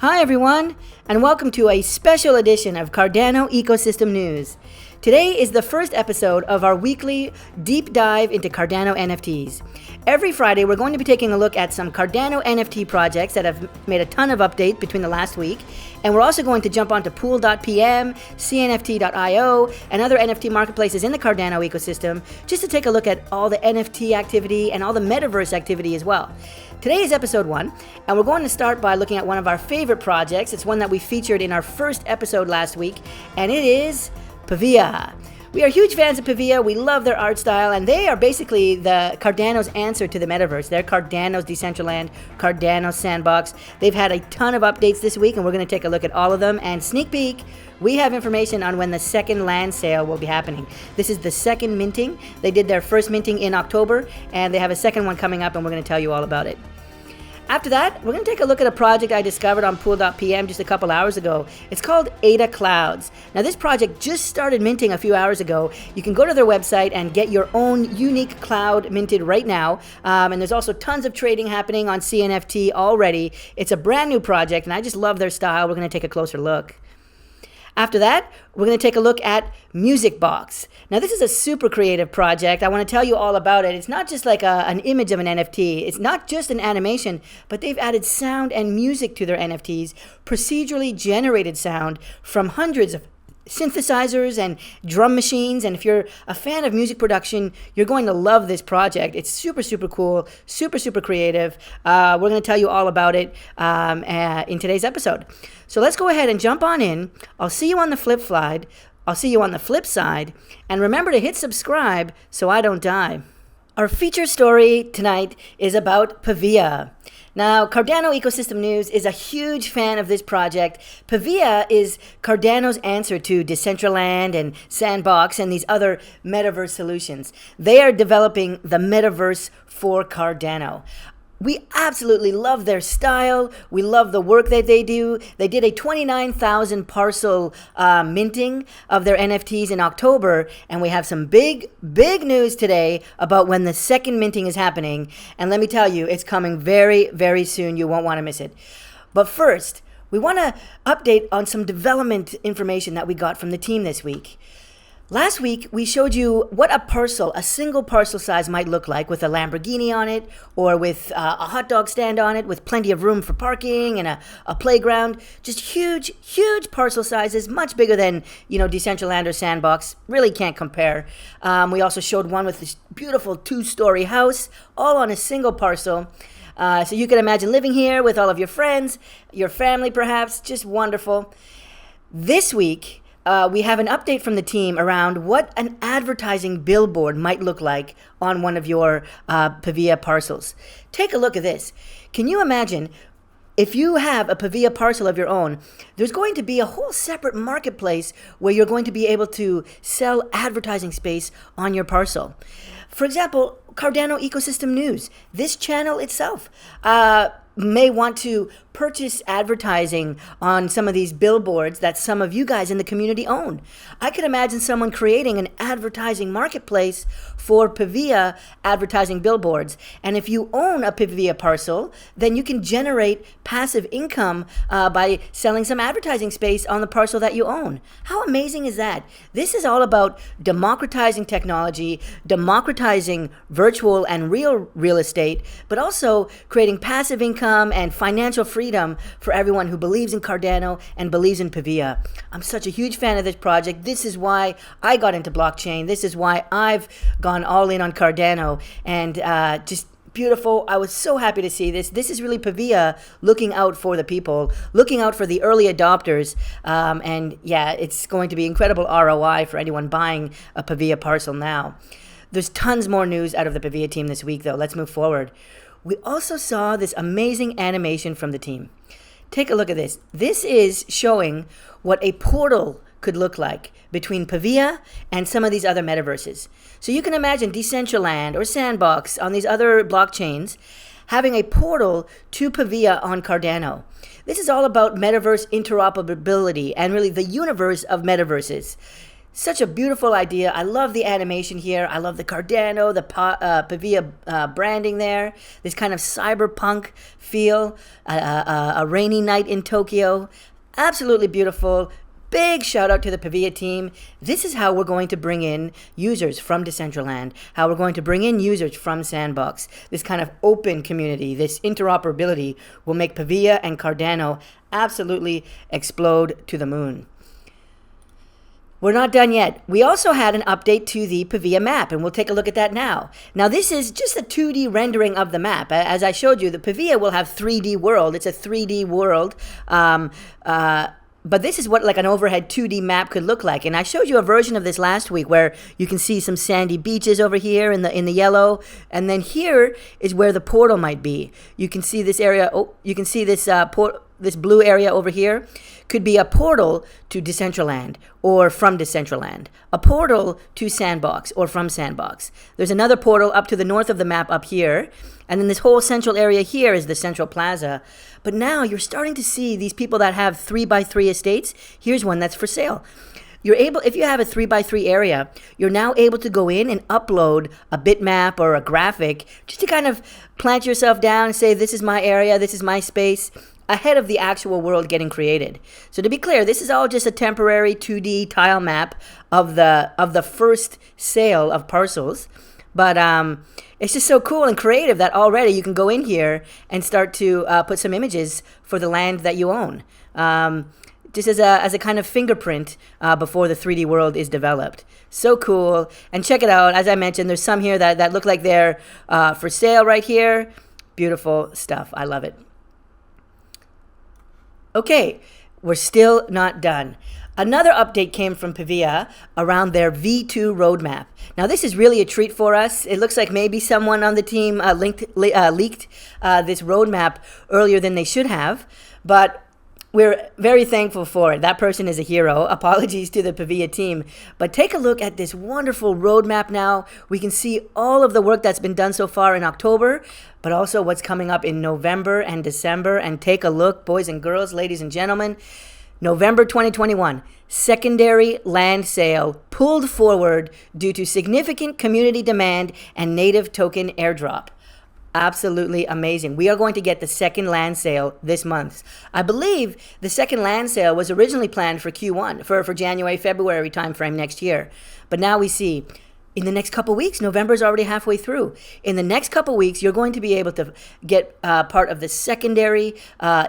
Hi everyone, and welcome to a special edition of Cardano Ecosystem News. Today is the first episode of our weekly deep dive into Cardano NFTs. Every Friday, we're going to be taking a look at some Cardano NFT projects that have made a ton of update between the last week, and we're also going to jump onto Pool.pm, CNFT.io, and other NFT marketplaces in the Cardano ecosystem, just to take a look at all the NFT activity and all the metaverse activity as well. Today is episode 1, and we're going to start by looking at one of our favorite projects. It's one that we featured in our first episode last week, and it is Pavia. We are huge fans of Pavia. We love their art style, and they are basically the Cardano's answer to the metaverse. They're Cardano's Decentraland, Cardano's Sandbox. They've had a ton of updates this week, and we're going to take a look at all of them. And sneak peek, we have information on when the second land sale will be happening. This is the second minting. They did their first minting in October, and they have a second one coming up, and we're going to tell you all about it. After that, we're going to take a look at a project I discovered on Pool.pm just a couple hours ago. It's called Ada Clouds. Now, this project just started minting a few hours ago. You can go to their website and get your own unique cloud minted right now. And there's also tons of trading happening on CNFT already. It's a brand new project, and I just love their style. We're going to take a closer look. After that, we're going to take a look at MusicBox. Now, this is a super creative project. I want to tell you all about it. It's not just like an image of an NFT. It's not just an animation, but they've added sound and music to their NFTs, procedurally generated sound from hundreds of synthesizers and drum machines. And if you're a fan of music production, you're going to love this project. It's super, super cool, super, super creative. We're going to tell you all about it in today's episode. So let's go ahead and jump on in. I'll see you on the flip side. I'll see you on the flip side. And remember to hit subscribe so I don't die. Our feature story tonight is about Pavia. Now, Cardano Ecosystem News is a huge fan of this project. Pavia is Cardano's answer to Decentraland and Sandbox and these other metaverse solutions. They are developing the metaverse for Cardano. We absolutely love their style. We love the work that they do. They did a 29,000 parcel minting of their NFTs in October, and we have some big news today about when the second minting is happening. And let me tell you, it's coming very, very soon. You won't want to miss it. But first, we want to update on some development information that we got from the team this week. Last week, we showed you what a single parcel size might look like with a Lamborghini on it or with a hot dog stand on it with plenty of room for parking and a playground. Just huge, huge parcel sizes, much bigger than, Decentraland or Sandbox. Really can't compare. We also showed one with this beautiful 2-story house, all on a single parcel. So you can imagine living here with all of your friends, your family perhaps, just wonderful. This week, we have an update from the team around what an advertising billboard might look like on one of your Pavia parcels. Take a look at this. Can you imagine if you have a Pavia parcel of your own, there's going to be a whole separate marketplace where you're going to be able to sell advertising space on your parcel. For example, Cardano Ecosystem News, this channel itself, may want to purchase advertising on some of these billboards that some of you guys in the community own. I could imagine someone creating an advertising marketplace for Pavia advertising billboards. And if you own a Pavia parcel, then you can generate passive income by selling some advertising space on the parcel that you own. How amazing is that? This is all about democratizing technology, democratizing virtual and real estate, but also creating passive income and financial freedom for everyone who believes in Cardano and believes in Pavia. I'm such a huge fan of this project. This is why I got into blockchain. This is why I've gone all in on Cardano, and just beautiful. I was so happy to see this. This is really Pavia looking out for the people, looking out for the early adopters. And yeah, it's going to be incredible ROI for anyone buying a Pavia parcel now. There's tons more news out of the Pavia team this week, though. Let's move forward. We also saw this amazing animation from the team. Take a look at this. This is showing what a portal could look like between Pavia and some of these other metaverses. So you can imagine Decentraland or Sandbox on these other blockchains having a portal to Pavia on Cardano. This is all about metaverse interoperability and really the universe of metaverses. Such a beautiful idea. I love the animation here. I love the Cardano, the Pavia branding there. This kind of cyberpunk feel. A rainy night in Tokyo. Absolutely beautiful. Big shout out to the Pavia team. This is how we're going to bring in users from Decentraland, how we're going to bring in users from Sandbox. This kind of open community, this interoperability will make Pavia and Cardano absolutely explode to the moon. We're not done yet. We also had an update to the Pavia map, and we'll take a look at that now. Now, this is just a 2D rendering of the map. As I showed you, the Pavia will have 3D world. It's a 3D world. But this is what like an overhead 2D map could look like. And I showed you a version of this last week where you can see some sandy beaches over here in the yellow. And then here is where the portal might be. You can see this area. Oh, you can see this this blue area over here could be a portal to Decentraland or from Decentraland, a portal to Sandbox or from Sandbox. There's another portal up to the north of the map up here, and then this whole central area here is the central plaza. But now you're starting to see these people that have 3x3 estates. Here's one that's for sale. You're able, if you have a 3x3 area, you're now able to go in and upload a bitmap or a graphic just to kind of plant yourself down and say, this is my area, this is my space, ahead of the actual world getting created. So to be clear, this is all just a temporary 2D tile map of the first sale of parcels. But it's just so cool and creative that already you can go in here and start to put some images for the land that you own. Just as a kind of fingerprint before the 3D world is developed. So cool. And check it out. As I mentioned, there's some here that look like they're for sale right here. Beautiful stuff. I love it. Okay, we're still not done. Another update came from Pavia around their V2 roadmap. Now, this is really a treat for us. It looks like maybe someone on the team leaked this roadmap earlier than they should have, but we're very thankful for it. That person is a hero. Apologies to the Pavia team. But take a look at this wonderful roadmap now. We can see all of the work that's been done so far in October, but also what's coming up in November and December. And take a look, boys and girls, ladies and gentlemen. November 2021, secondary land sale pulled forward due to significant community demand and native token airdrop. Absolutely amazing. We are going to get the second land sale this month. I believe the second land sale was originally planned for Q1, for January, February timeframe next year. But now we see in the next couple weeks, November is already halfway through. In the next couple weeks, you're going to be able to get part of the secondary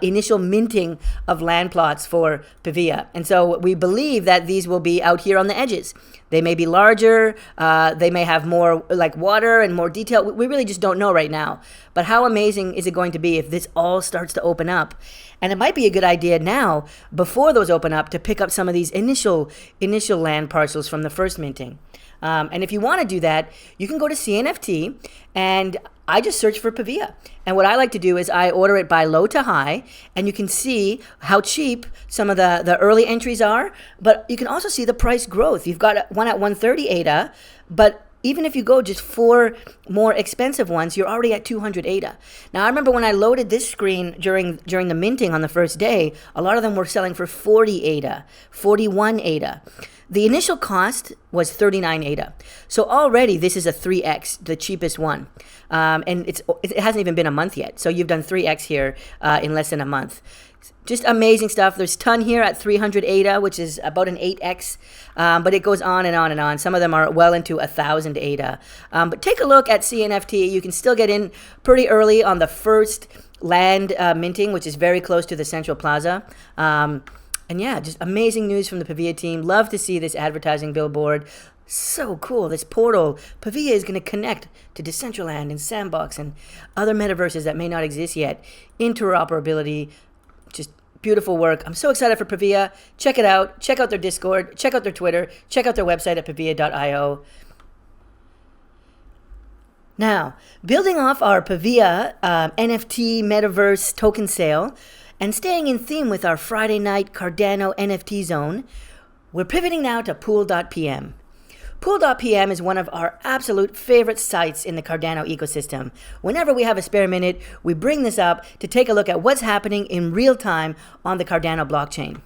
initial minting of land plots for Pavia. And so we believe that these will be out here on the edges. They may be larger, they may have more like water and more detail. We really just don't know right now. But how amazing is it going to be if this all starts to open up? And it might be a good idea now, before those open up, to pick up some of these initial land parcels from the first minting. And if you want to do that, you can go to CNFT, and I just search for Pavia. And what I like to do is I order it by low to high, and you can see how cheap some of the early entries are, but you can also see the price growth. You've got one at 130 ADA, but even if you go just 4 more expensive ones, you're already at 200 ADA. Now, I remember when I loaded this screen during the minting on the first day, a lot of them were selling for 40 ADA, 41 ADA. The initial cost was 39 ADA. So already this is a 3x, the cheapest one. And it hasn't even been a month yet. So you've done 3x here in less than a month. Just amazing stuff. There's ton here at 300 ADA, which is about an 8x. But it goes on and on and on. Some of them are well into 1,000 ADA. But take a look at CNFT. You can still get in pretty early on the first land minting, which is very close to the Central Plaza. And yeah, just amazing news from the Pavia team. Love to see this advertising billboard. So cool. This portal, Pavia is going to connect to Decentraland and Sandbox and other metaverses that may not exist yet. Interoperability, just beautiful work. I'm so excited for Pavia. Check it out. Check out their Discord. Check out their Twitter. Check out their website at pavia.io. Now, building off our Pavia NFT metaverse token sale, and staying in theme with our Friday night Cardano NFT zone, we're pivoting now to Pool.pm. Pool.pm is one of our absolute favorite sites in the Cardano ecosystem. Whenever we have a spare minute, we bring this up to take a look at what's happening in real time on the Cardano blockchain.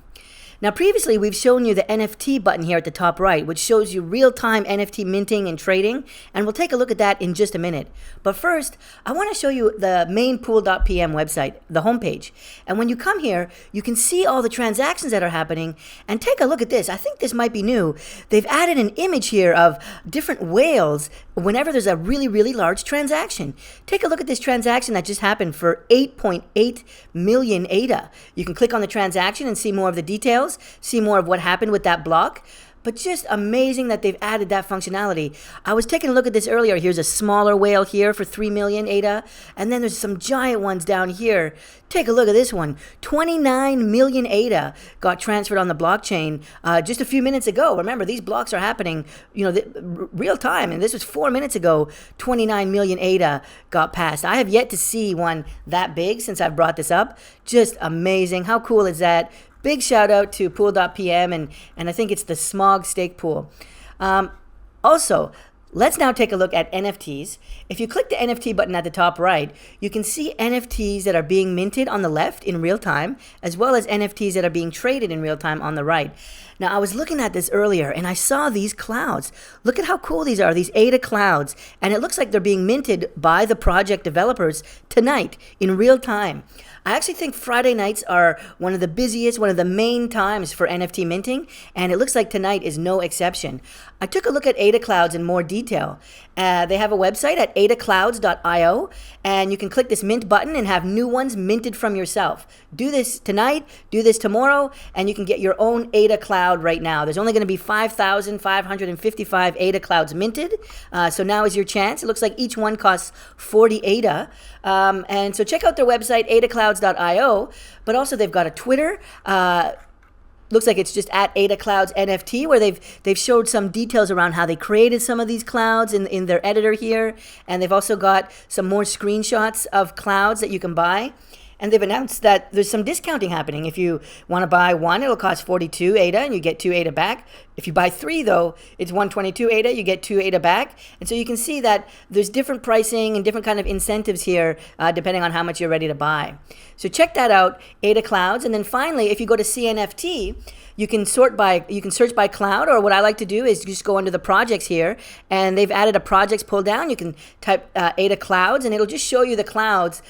Now, previously, we've shown you the NFT button here at the top right, which shows you real-time NFT minting and trading, and we'll take a look at that in just a minute. But first, I want to show you the main Pool.pm website, the homepage. And when you come here, you can see all the transactions that are happening, and take a look at this. I think this might be new. They've added an image here of different whales whenever there's a really, really large transaction. Take a look at this transaction that just happened for 8.8 million ADA. You can click on the transaction and see more of the details, see more of what happened with that block. But just amazing that they've added that functionality. I was taking a look at this earlier. Here's a smaller whale here for 3 million ADA. And then there's some giant ones down here. Take a look at this one. 29 million ADA got transferred on the blockchain just a few minutes ago. Remember, these blocks are happening, real time. And this was 4 minutes ago. 29 million ADA got passed. I have yet to see one that big since I've brought this up. Just amazing. How cool is that? Big shout out to Pool.pm, and I think it's the Smog Stake Pool. Also, let's now take a look at NFTs. If you click the NFT button at the top right, you can see NFTs that are being minted on the left in real time, as well as NFTs that are being traded in real time on the right. Now, I was looking at this earlier, and I saw these clouds. Look at how cool these are, these Ada clouds. And it looks like they're being minted by the project developers tonight in real time. I actually think Friday nights are one of the busiest, one of the main times for NFT minting, and it looks like tonight is no exception. I took a look at Ada Clouds in more detail. They have a website at adaclouds.io, and you can click this mint button and have new ones minted from yourself. Do this tonight, do this tomorrow, and you can get your own Ada Cloud right now. There's only going to be 5,555 Ada Clouds minted, so now is your chance. It looks like each one costs 40 Ada. And so check out their website, adaclouds.io, but also they've got a Twitter. Looks like it's just at Ada Clouds NFT, where they've showed some details around how they created some of these clouds in their editor here. And they've also got some more screenshots of clouds that you can buy. And they've announced that there's some discounting happening. If you want to buy one, it'll cost 42 ADA and you get 2 ADA back. If you buy 3, though, it's 122 ADA, you get 2 ADA back. And so you can see that there's different pricing and different kind of incentives here depending on how much you're ready to buy. So check that out, Ada Clouds. And then finally, if you go to CNFT, you can search by cloud, or what I like to do is just go under the projects here, and they've added a projects pull down. You can type Ada Clouds, and it'll just show you the clouds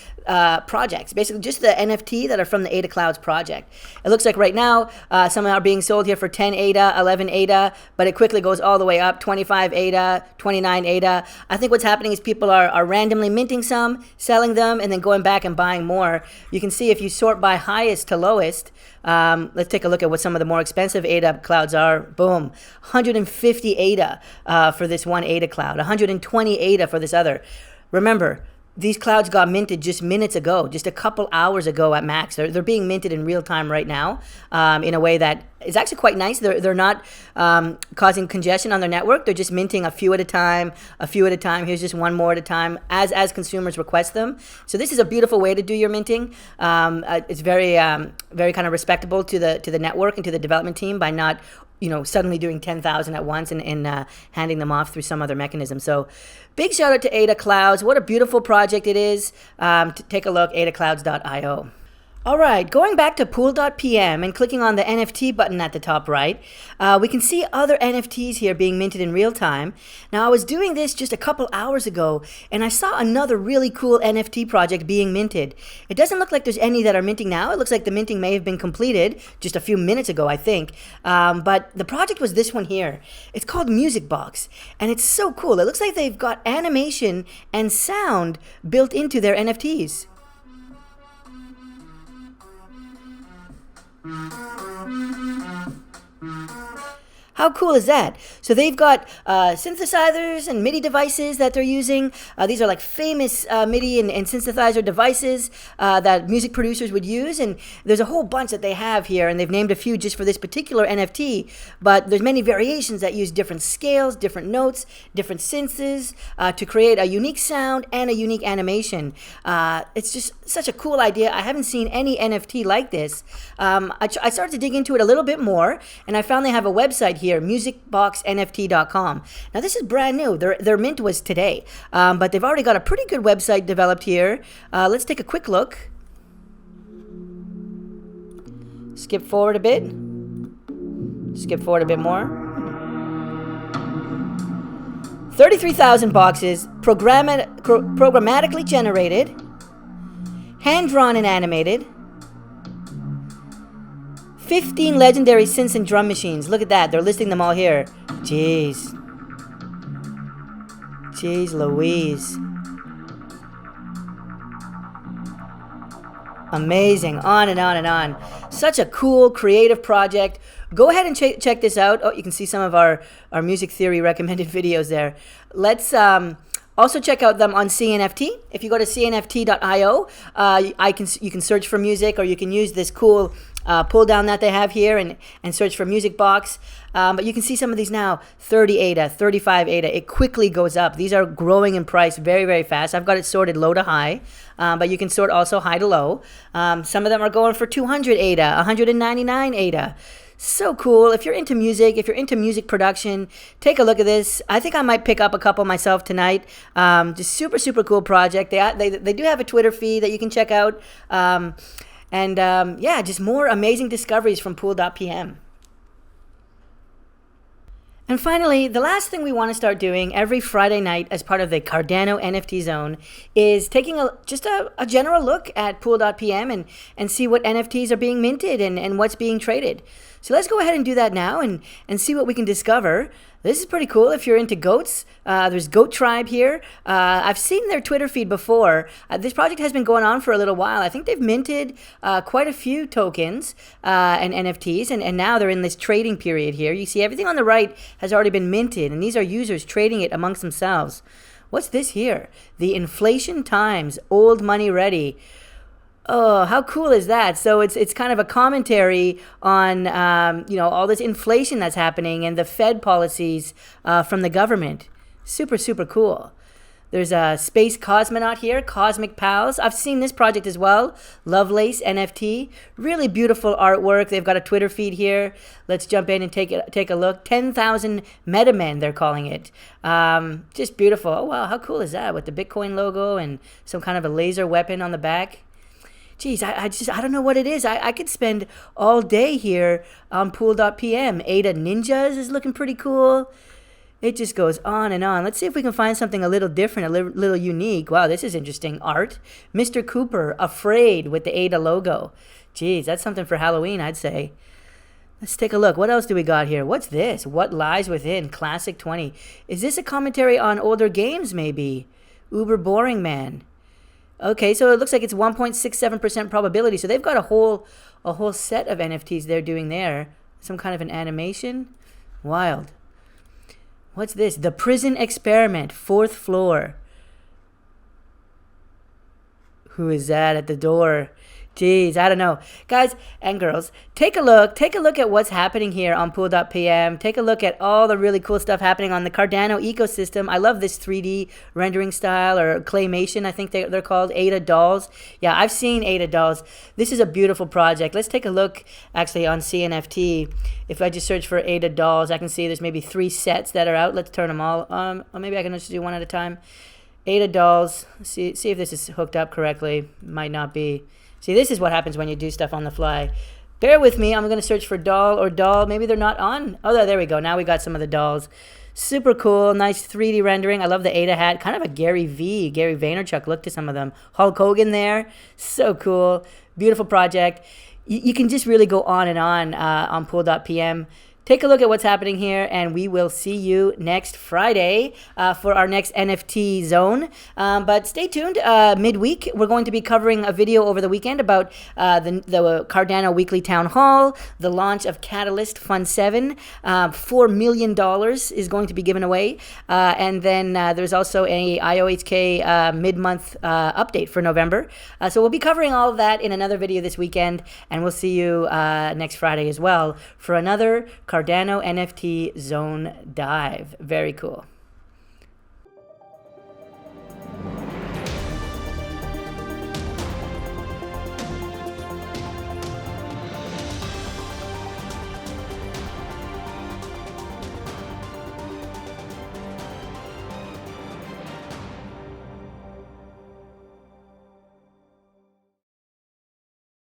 projects, basically just the NFT that are from the Ada Clouds project. It looks like right now some are being sold here for 10 ADA, 11 ADA, but it quickly goes all the way up, 25 ADA, 29 ADA. I think what's happening is people are randomly minting some, selling them, and then going back and buying more. You can see if you sort by highest to lowest, let's take a look at what some of the more expensive Ada clouds are. Boom, 150 Ada for this one Ada cloud, 120 Ada for this other. Remember, these clouds got minted just minutes ago, just a couple hours ago at max. They're being minted in real time right now in a way that is actually quite nice. They're not causing congestion on their network. They're just minting a few at a time, a few at a time. Here's just one more at a time as consumers request them. So this is a beautiful way to do your minting. It's very kind of respectable to the network and to the development team by not suddenly doing 10,000 at once and handing them off through some other mechanism. So big shout out to Ada Clouds. What a beautiful project it is. Take a look, adaclouds.io. All right, going back to Pool.pm and clicking on the NFT button at the top right, we can see other NFTs here being minted in real time. Now, I was doing this just a couple hours ago, and I saw another really cool NFT project being minted. It doesn't look like there's any that are minting now. It looks like the minting may have been completed just a few minutes ago, I think. But the project was this one here. It's called MusicBox, and it's so cool. It looks like they've got animation and sound built into their NFTs. How cool is that? So they've got synthesizers and MIDI devices that they're using. These are like famous MIDI and synthesizer devices that music producers would use. And there's a whole bunch that they have here, and they've named a few just for this particular NFT. But there's many variations that use different scales, different notes, different synths to create a unique sound and a unique animation. It's just such a cool idea. I haven't seen any NFT like this. I started to dig into it a little bit more, and I found they have a website here, MusicBoxNFT.com. Now this is brand new. Their mint was today, but they've already got a pretty good website developed here. Let's take a quick look. Skip forward a bit. Skip forward a bit more. 33,000 boxes, programmatically generated, hand-drawn and animated. 15 legendary synths and drum machines. Look at that. They're listing them all here. Jeez. Jeez Louise. Amazing. On and on and on. Such a cool, creative project. Go ahead and check this out. Oh, you can see some of our music theory recommended videos there. Let's also check out them on CNFT. If you go to cnft.io, you can search for music, or you can use this cool pull down that they have here and search for MusicBox. But you can see some of these now, 30 Ada, 35 Ada. It quickly goes up. These are growing in price very, very fast. I've got it sorted low to high, but you can sort also high to low. Some of them are going for 200 Ada, 199 Ada. So cool. If you're into music, if you're into music production, take a look at this. I think I might pick up a couple myself tonight. Just super, super cool project. They do have a Twitter feed that you can check out. Yeah, just more amazing discoveries from Pool.pm. And finally, the last thing we want to start doing every Friday night as part of the Cardano NFT Zone is taking just a general look at Pool.pm and see what NFTs are being minted and what's being traded. So let's go ahead and do that now and see what we can discover. This is pretty cool if you're into goats. There's Goat Tribe here. I've seen their Twitter feed before. This project has been going on for a little while. I think they've minted quite a few tokens and NFTs, and now they're in this trading period here. You see everything on the right has already been minted, and these are users trading it amongst themselves. What's this here? The Inflation Times, Old Money Ready. Oh, how cool is that? So it's kind of a commentary on all this inflation that's happening and the Fed policies from the government. Super, super cool. There's a Space Cosmonaut here, Cosmic Pals. I've seen this project as well. Lovelace NFT. Really beautiful artwork. They've got a Twitter feed here. Let's jump in and take a look. 10,000 MetaMen, they're calling it. Just beautiful. Oh, wow, how cool is that? With the Bitcoin logo and some kind of a laser weapon on the back. Geez, I don't know what it is. I could spend all day here on Pool.pm. Ada Ninjas is looking pretty cool. It just goes on and on. Let's see if we can find something a little different, a little unique. Wow, this is interesting art. Mr. Cooper, Afraid, with the Ada logo. Geez, that's something for Halloween, I'd say. Let's take a look. What else do we got here? What's this? What Lies Within? Classic 20. Is this a commentary on older games, maybe? Uber Boring Man. Okay, so it looks like it's 1.67% probability. So they've got a whole set of NFTs they're doing there. Some kind of an animation. Wild. What's this? The Prison Experiment, 4th floor. Who is that at the door? Jeez, I don't know. Guys and girls, take a look at what's happening here on Pool.pm. Take a look at all the really cool stuff happening on the Cardano ecosystem. I love this 3D rendering style, or claymation, I think they're called, Ada dolls. Yeah, I've seen Ada dolls. This is a beautiful project. Let's take a look actually on CNFT. If I just search for Ada dolls, I can see there's maybe 3 sets that are out. Let's turn them all on. Or maybe I can just do one at a time. Ada dolls. See if this is hooked up correctly. Might not be. See, this is what happens when you do stuff on the fly. Bear with me. I'm going to search for doll or doll. Maybe they're not on. Oh, there we go. Now we got some of the dolls. Super cool. Nice 3D rendering. I love the Ada hat. Kind of a Gary Vaynerchuk look to some of them. Hulk Hogan there. So cool. Beautiful project. You can just really go on and on Pool.pm. Take a look at what's happening here, and we will see you next Friday for our next NFT zone. But stay tuned. Midweek, we're going to be covering a video over the weekend about the Cardano Weekly Town Hall, the launch of Catalyst Fund 7. $4 million is going to be given away. And then there's also a IOHK mid-month update for November. So we'll be covering all of that in another video this weekend, and we'll see you next Friday as well for another Cardano NFT Zone Dive. Very cool.